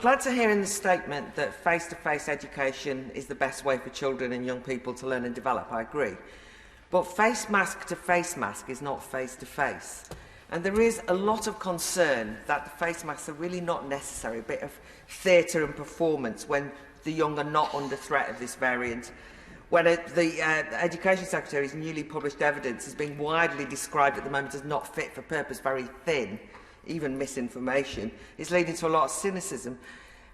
Glad to hear in the statement that face-to-face education is the best way for children and young people to learn and develop. I agree. But face mask to face mask is not face-to-face. And there is a lot of concern that the face masks are really not necessary, a bit of theatre and performance when the young are not under threat of this variant. When the Education Secretary's newly published evidence is being widely described at the moment as not fit for purpose, very thin, even misinformation, is leading to a lot of cynicism.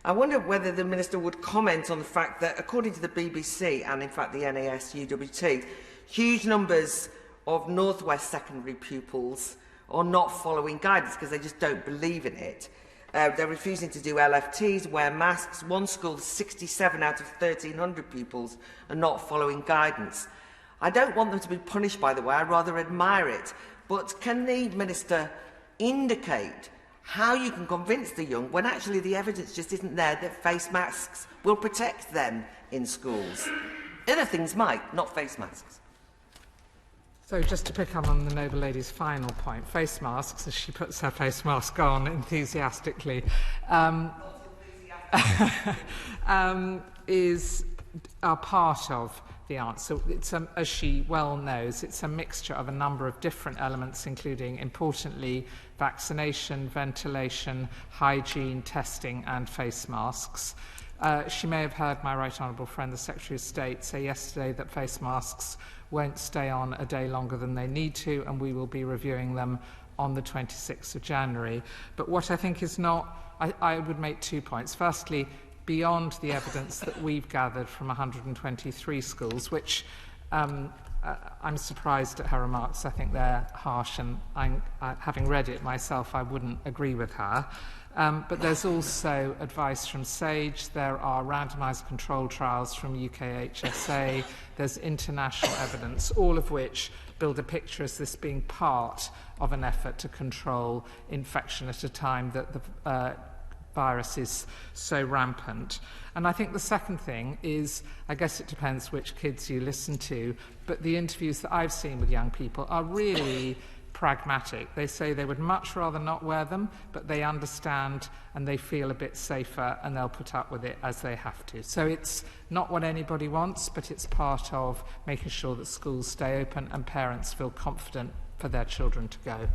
I wonder whether the Minister would comment on the fact that, according to the BBC and, in fact, the NAS UWT, huge numbers of North West secondary pupils are not following guidance because they just don't believe in it. They're refusing to do LFTs, wear masks. One school, 67 out of 1,300 pupils are not following guidance. I don't want them to be punished, by the way. I rather admire it. But can the Minister indicate how you can convince the young when actually the evidence just isn't there that face masks will protect them in schools? Other things might, not face masks. So just to pick up on the noble lady's final point, face masks, as she puts her face mask on enthusiastically, are part of the answer. It's as she well knows, it's a mixture of a number of different elements, including, importantly, vaccination, ventilation, hygiene, testing and face masks. She may have heard my right honourable friend, the Secretary of State, say yesterday that face masks won't stay on a day longer than they need to, and we will be reviewing them on the 26th of January. But what I think is not... I would make 2 points. Firstly, beyond the evidence that we've gathered from 123 schools, which I'm surprised at her remarks. I think they're harsh, and having read it myself, I wouldn't agree with her. But there's also advice from SAGE, there are randomised control trials from UKHSA, there's international evidence, all of which build a picture as this being part of an effort to control infection at a time that the virus is so rampant. And I think the second thing is, I guess it depends which kids you listen to, but the interviews that I've seen with young people are really pragmatic. They say they would much rather not wear them, but they understand and they feel a bit safer and they'll put up with it as they have to. So it's not what anybody wants, but it's part of making sure that schools stay open and parents feel confident for their children to go.